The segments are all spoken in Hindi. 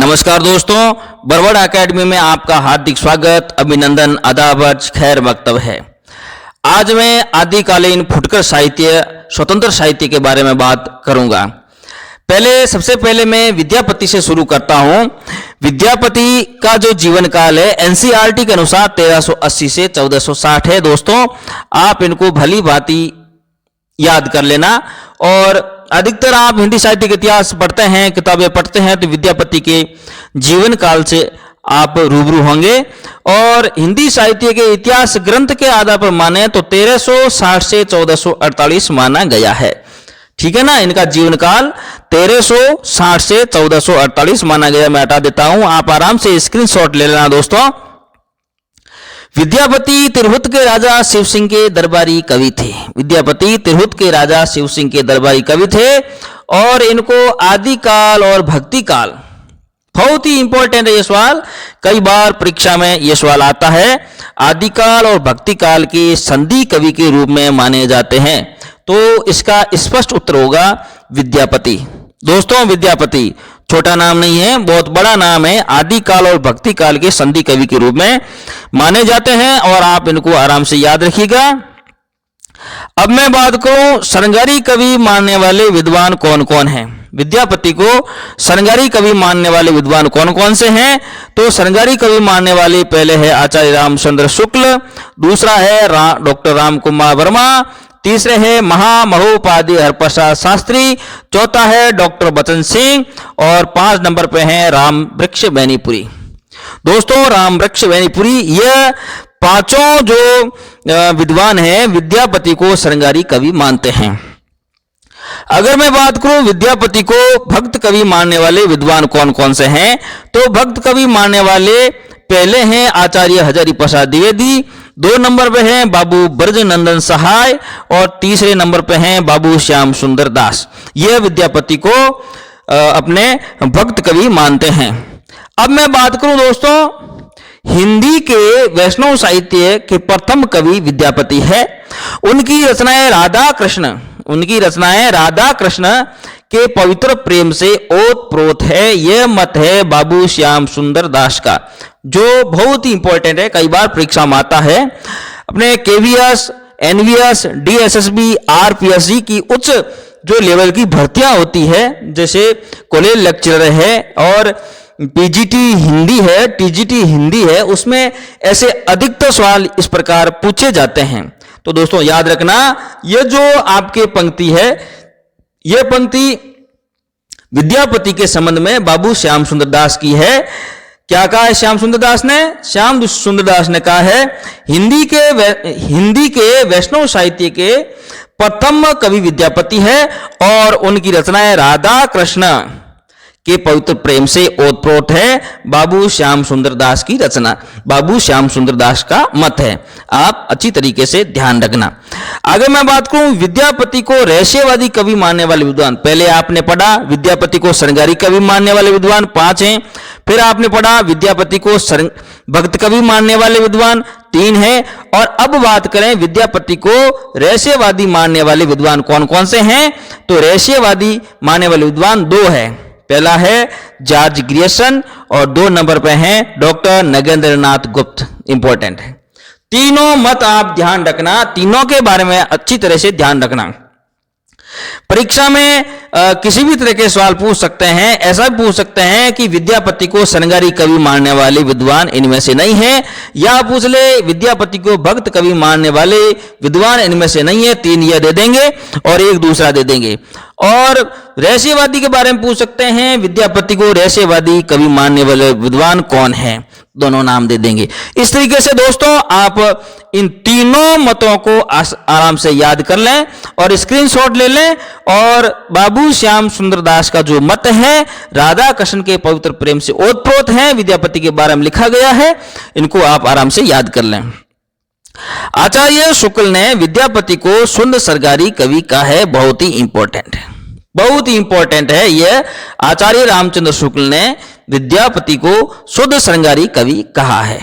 नमस्कार दोस्तों, बरवड़ एकेडमी में आपका हार्दिक स्वागत, अभिनंदन, आदाब, खैर मकतब है। आज मैं आदिकालीन फुटकर साहित्य, स्वतंत्र साहित्य के बारे में बात करूंगा। सबसे पहले मैं विद्यापति से शुरू करता हूं। विद्यापति का जो जीवन काल है एनसीईआरटी के अनुसार 1380 से 1460 है। दोस्तों, आप इनको भली भांति याद कर लेना। और अधिकतर आप हिंदी साहित्य के इतिहास पढ़ते हैं, किताबें पढ़ते हैं, तो विद्यापति के जीवन काल से आप रूबरू होंगे। और हिंदी साहित्य के इतिहास ग्रंथ के आधार पर माने तो 1360 से 1448 माना गया है। ठीक है ना, इनका जीवन काल 1360 से 1448 माना गया। मैं हटा देता हूं, आप आराम से स्क्रीनशॉट ले लेना दोस्तों। विद्यापति तिरहुत के राजा शिव सिंह के दरबारी कवि थे। विद्यापति तिरहुत के राजा शिव सिंह के दरबारी कवि थे और इनको आदिकाल और भक्ति काल, बहुत ही इंपॉर्टेंट है ये सवाल, कई बार परीक्षा में ये सवाल आता है। आदिकाल और भक्ति काल के संधि कवि के रूप में माने जाते हैं, तो इसका स्पष्ट उत्तर होगा विद्यापति। दोस्तों, विद्यापति छोटा नाम नहीं है, बहुत बड़ा नाम है। आदिकाल और भक्ति काल के संधि कवि के रूप में माने जाते हैं और आप इनको आराम से याद रखिएगा। अब मैं बात करूं श्रृंगारी कवि मानने वाले विद्वान कौन कौन हैं। विद्यापति को श्रृंगारी कवि मानने वाले विद्वान कौन कौन से हैं? तो श्रृंगारी कवि मानने वाले पहले है आचार्य रामचंद्र शुक्ल, दूसरा है डॉक्टर राम कुमार वर्मा, तीसरे है महामहोपाध्याय हरप्रसाद शास्त्री, चौथा है डॉक्टर बचन सिंह और 5 नंबर पे हैं राम वृक्ष बैनीपुरी। दोस्तों, राम वृक्ष बैनीपुरी, यह पांचों जो विद्वान हैं विद्यापति को श्रृंगारी कवि मानते हैं। अगर मैं बात करूं विद्यापति को भक्त कवि मानने वाले विद्वान कौन कौन से हैं, तो भक्त कवि मानने वाले पहले हैं आचार्य हजारी प्रसाद द्विवेदी, 2 नंबर पे हैं बाबू ब्रजनंदन सहाय और तीसरे नंबर पे हैं बाबू श्याम सुंदर दास। यह विद्यापति को अपने भक्त कवि मानते हैं। अब मैं बात करूं दोस्तों, हिंदी के वैष्णव साहित्य के प्रथम कवि विद्यापति है। उनकी रचनाएं राधा कृष्ण के पवित्र प्रेम से ओतप्रोत है। यह मत है बाबू श्याम सुंदर दास का, जो बहुत ही इंपॉर्टेंट है, कई बार परीक्षा में आता है। अपने केवीएस, एनवीएस, डीएसएसबी, आरपीएससी की उच्च जो लेवल की भर्तियां होती है, जैसे कॉलेज लेक्चरर है और पीजीटी हिंदी है, टीजीटी हिंदी है, उसमें ऐसे अधिकतर सवाल इस प्रकार पूछे जाते हैं। तो दोस्तों याद रखना, ये जो आपके पंक्ति है, यह पंक्ति विद्यापति के संबंध में बाबू श्याम सुंदर दास की है। क्या कहा है श्याम सुंदर दास ने? श्याम सुंदर दास ने कहा है हिंदी के वैष्णव साहित्य के प्रथम कवि विद्यापति है और उनकी रचनाएं राधा कृष्ण के पवित्र प्रेम से ओतप्रोत है। बाबू श्याम सुंदर दास की रचना, बाबू श्याम सुंदर दास का मत है, आप अच्छी तरीके से ध्यान रखना। अगर मैं बात करूं विद्यापति को रहस्यवादी कवि मानने वाले विद्वान, पहले आपने पढ़ा विद्यापति को श्रृंगारी कवि मानने वाले विद्वान 5 हैं, फिर आपने पढ़ा विद्यापति को भक्त कवि मानने वाले विद्वान 3 हैं, और अब बात करें विद्यापति को रहस्यवादी मानने वाले विद्वान कौन कौन से हैं। तो रहस्यवादी मानने वाले विद्वान 2 है। पहला है जॉर्ज ग्रियर्सन और 2 नंबर पे हैं डॉक्टर नगेंद्रनाथ गुप्त। इंपॉर्टेंट है, तीनों मत आप ध्यान रखना, तीनों के बारे में अच्छी तरह से ध्यान रखना। परीक्षा में किसी भी तरह के सवाल पूछ सकते हैं। ऐसा भी पूछ सकते हैं कि विद्यापति को श्रृंगारी कवि मानने वाले विद्वान इनमें से नहीं है, या पूछ ले विद्यापति को भक्त कवि मानने वाले विद्वान इनमें से नहीं है। 3 यह दे देंगे और 1 दूसरा दे देंगे। और रहस्यवादी के बारे में पूछ सकते हैं, विद्यापति को रहस्यवादी कवि मानने वाले विद्वान कौन है, दोनों नाम दे देंगे। इस तरीके से दोस्तों आप इन तीनों मतों को आराम से याद कर लें और स्क्रीनशॉट ले लें। और बाबू श्याम सुंदर दास का जो मत है राधा कृष्ण के पवित्र प्रेम से ओतप्रोत है, विद्यापति के बारे में लिखा गया है, इनको आप आराम से याद कर लें। आचार्य शुक्ल ने विद्यापति को शुद्ध श्रृंगारी कवि कहा है, बहुत ही इंपॉर्टेंट है, बहुत ही इंपॉर्टेंट है। यह आचार्य रामचंद्र शुक्ल ने विद्यापति को शुद्ध श्रृंगारी कवि कहा है।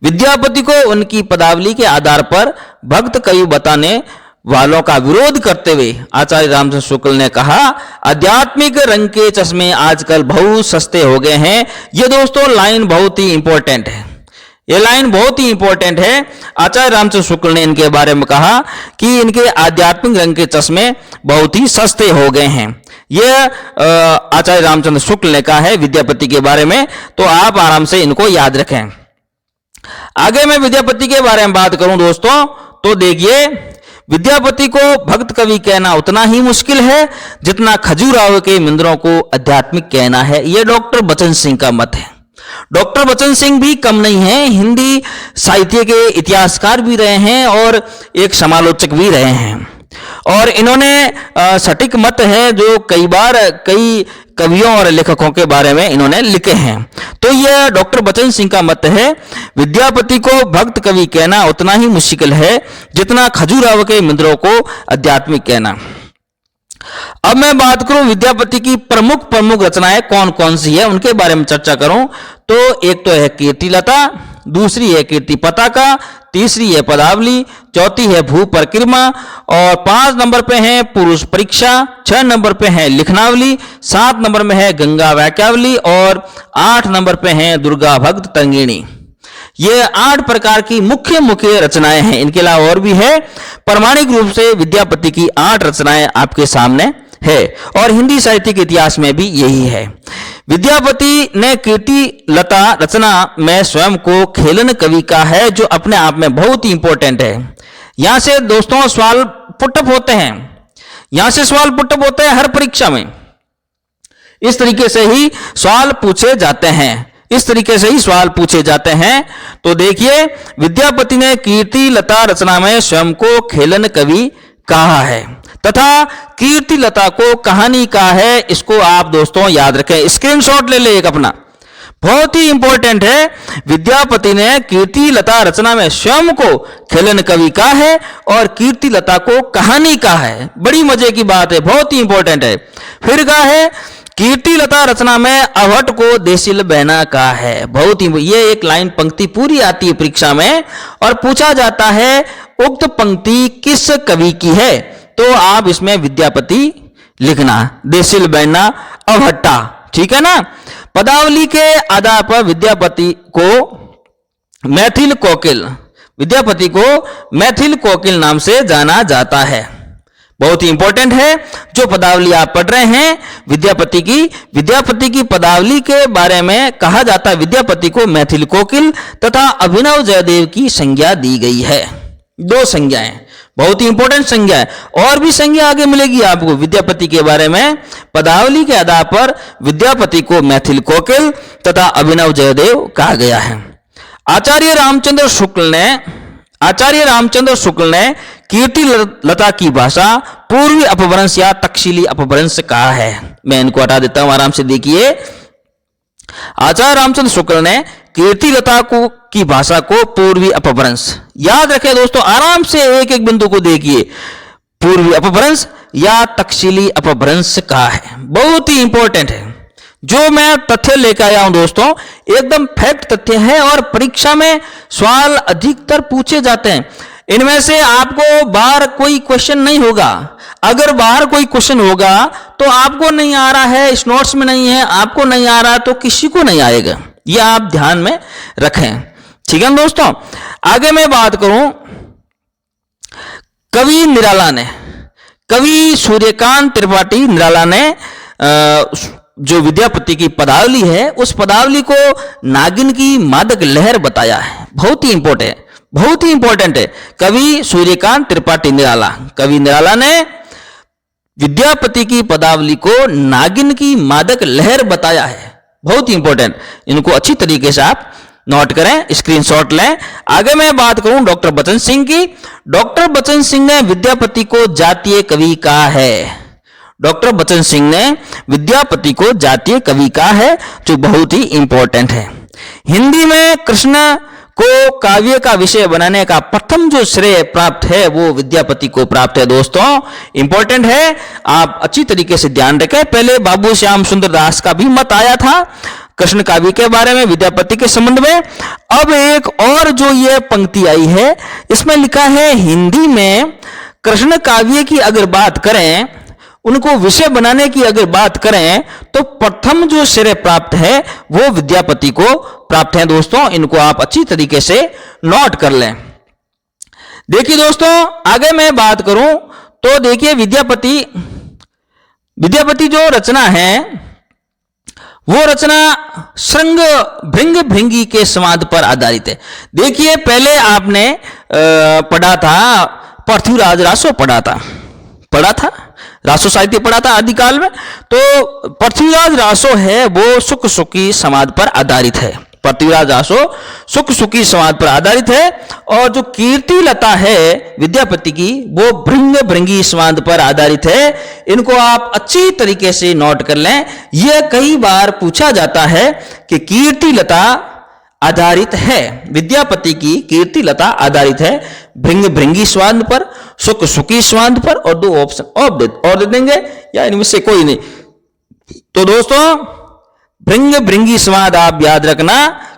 विद्यापति को उनकी पदावली के आधार पर भक्त कवि बताने वालों का विरोध करते हुए आचार्य रामचंद्र शुक्ल ने कहा, आध्यात्मिक रंग के चश्मे आजकल बहुत सस्ते हो गए हैं। ये दोस्तों लाइन बहुत ही इंपॉर्टेंट है, ये लाइन बहुत ही इंपॉर्टेंट है। आचार्य रामचंद्र शुक्ल ने इनके बारे में कहा कि इनके आध्यात्मिक रंग के चश्मे बहुत ही सस्ते हो गए हैं। यह आचार्य रामचंद्र शुक्ल ने कहा है विद्यापति के बारे में, तो आप आराम से इनको याद रखें। आगे मैं विद्यापति के बारे में बात करूं दोस्तों, तो देखिए, विद्यापति को भक्त कवि कहना उतना ही मुश्किल है जितना खजूराहो के मिंदरों को आध्यात्मिक कहना है। यह डॉक्टर बचन सिंह का मत है। डॉक्टर बचन सिंह भी कम नहीं है, हिंदी साहित्य के इतिहासकार भी रहे हैं और एक समालोचक भी रहे हैं, और इन्होंने सटीक मत है जो कई बार कई कवियों और लेखकों के बारे में इन्होंने लिखे हैं। तो यह डॉक्टर बचन सिंह का मत है, विद्यापति को भक्त कवि कहना उतना ही मुश्किल है जितना खजूराहो के मिंदरों को आध्यात्मिक कहना। अब मैं बात करूं विद्यापति की प्रमुख रचनाएं कौन कौन सी है, उनके बारे में चर्चा करूं तो एक तो है कीर्तिलता, दूसरी है कीर्ति पताका, तीसरी है पदावली, चौथी है भू परिक्रमा, और 5 नंबर पे है पुरुष परीक्षा, 6 नंबर पे है लिखनावली, 7 नंबर में है गंगा वाक्यावली, और 8 नंबर पे है दुर्गा भक्त तंगिणी। ये 8 प्रकार की मुख्य रचनाएं हैं। इनके अलावा और भी है। प्रामाणिक रूप से विद्यापति की 8 रचनाएं आपके सामने है, और हिंदी साहित्य के इतिहास में भी यही है। विद्यापति ने कीर्ति लता रचना में स्वयं को खेलन कवि का है, जो अपने आप में बहुत ही इंपॉर्टेंट है। यहां से दोस्तों सवाल पुटअप होते हैं, यहां से सवाल पुटअप होते हैं हर परीक्षा में। इस तरीके से ही सवाल पूछे जाते हैं, इस तरीके से ही सवाल पूछे जाते हैं। तो देखिए, विद्यापति ने कीर्ति लता रचना में स्वयं को खेलन कवि कहा है तथा कीर्ति लता को कहानी कहा है। इसको आप दोस्तों याद रखें, स्क्रीनशॉट ले ले एक अपना, बहुत ही इंपॉर्टेंट है। विद्यापति ने कीर्ति लता रचना में स्वयं को खेलन कवि कहा है और कीर्ति लता को कहानी कहा है। बड़ी मजे की बात है, बहुत ही इंपॉर्टेंट है। फिर कहा है कीर्ति लता रचना में अवट को देसिल बहना कहा है। बहुत ही, ये एक लाइन पंक्ति पूरी आती है परीक्षा में, और पूछा जाता है उक्त पंक्ति किस कवि की है, तो आप इसमें विद्यापति लिखना, देसिल बहना अवट्टा, ठीक है ना। पदावली के आधार पर विद्यापति को मैथिल कोकिल, विद्यापति को मैथिल कोकिल नाम से जाना जाता है। बहुत ही इंपॉर्टेंट है। जो पदावली आप पढ़ रहे हैं विद्यापति की पदावली के बारे में कहा जाता है विद्यापति को मैथिल कोकिल तथा अभिनव जयदेव की संज्ञा दी गई है। 2 संज्ञाएं, बहुत ही इंपॉर्टेंट संज्ञा है, और भी संज्ञा आगे मिलेगी आपको विद्यापति के बारे में। पदावली के आधार पर विद्यापति को मैथिल कोकिल तथा अभिनव जयदेव कहा गया है। आचार्य रामचंद्र शुक्ल ने कीर्ति लता की भाषा पूर्वी अपभ्रंश या तक्षशिली अपभ्रंश कहा है। मैं इनको हटा देता हूं, आराम से देखिए। आचार्य रामचंद्र शुक्ल ने कीर्ति लता की भाषा को पूर्वी अपभ्रंश, याद रखें दोस्तों, आराम से एक एक बिंदु को देखिए, पूर्वी अपभ्रंश या तक्षशिली अपभ्रंश कहा है। बहुत ही इंपॉर्टेंट है। जो मैं तथ्य लेकर आया हूं दोस्तों, एकदम फैक्ट तथ्य है, और परीक्षा में सवाल अधिकतर पूछे जाते हैं। इनमें से आपको बाहर कोई क्वेश्चन नहीं होगा। अगर बाहर कोई क्वेश्चन होगा तो आपको नहीं आ रहा है, इस नोट्स में नहीं है, आपको नहीं आ रहा तो किसी को नहीं आएगा। यह आप ध्यान में रखें, ठीक है दोस्तों। आगे मैं बात करूं, कवि सूर्यकांत त्रिपाठी निराला ने जो विद्यापति की पदावली है, उस पदावली को नागिन की मादक लहर बताया है। बहुत ही इंपॉर्टेंट है। कवि सूर्यकांत त्रिपाठी निराला, कवि निराला ने विद्यापति की पदावली को नागिन की मादक लहर बताया है। बहुत ही इंपॉर्टेंट, इनको अच्छी तरीके से आप नोट करें, स्क्रीनशॉट लें। आगे मैं बात करूं डॉक्टर बचन सिंह की। डॉक्टर बचन सिंह ने विद्यापति को जातीय कवि कहा है। डॉक्टर बचन सिंह ने विद्यापति को जातीय कवि कहा है, जो बहुत ही इंपॉर्टेंट है। हिंदी में कृष्ण को काव्य का विषय बनाने का प्रथम जो श्रेय प्राप्त है वो विद्यापति को प्राप्त है। दोस्तों इंपॉर्टेंट है, आप अच्छी तरीके से ध्यान रखें। पहले बाबू श्याम सुंदर दास का भी मत आया था कृष्ण काव्य के बारे में, विद्यापति के संबंध में। अब एक और जो ये पंक्ति आई है, इसमें लिखा है हिंदी में कृष्ण काव्य की अगर बात करें, उनको विषय बनाने की अगर बात करें, तो प्रथम जो श्रेय प्राप्त है वो विद्यापति को प्राप्त है। दोस्तों इनको आप अच्छी तरीके से नोट कर लें। देखिए दोस्तों, आगे मैं बात करूं तो देखिए विद्यापति जो रचना है वो रचना श्रृंग भृंग भृंगी के संवाद पर आधारित है। देखिए पहले आपने पढ़ा था पृथ्वीराज रासो पढ़ा था रासो साहित्य पढ़ा था आदिकाल में। तो पृथ्वीराज रासो है वो सुख सुखी संवाद पर आधारित है। पृथ्वीराज रासो सुख सुखी संवाद पर आधारित है। और जो कीर्ति लता है विद्यापति की वो भृंग भृंगी संवाद पर आधारित है। इनको आप अच्छी तरीके से नोट कर लें। यह कई बार पूछा जाता है कि कीर्ति लता आधारित है, विद्यापति की कीर्ति लता आधारित है भृंग भृंगी स्वाद पर, सुख सुखी स्वाद पर, और दो ऑप्शन और दे देंगे या इनमें से कोई नहीं। तो दोस्तों भृंग भृंगी स्वाद आप याद रखना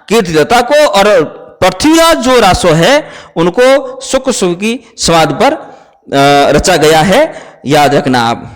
कीर्ति लता को, और पृथ्वीराज जो रासो है उनको सुख सुखी स्वाद पर रचा गया है, याद रखना आप।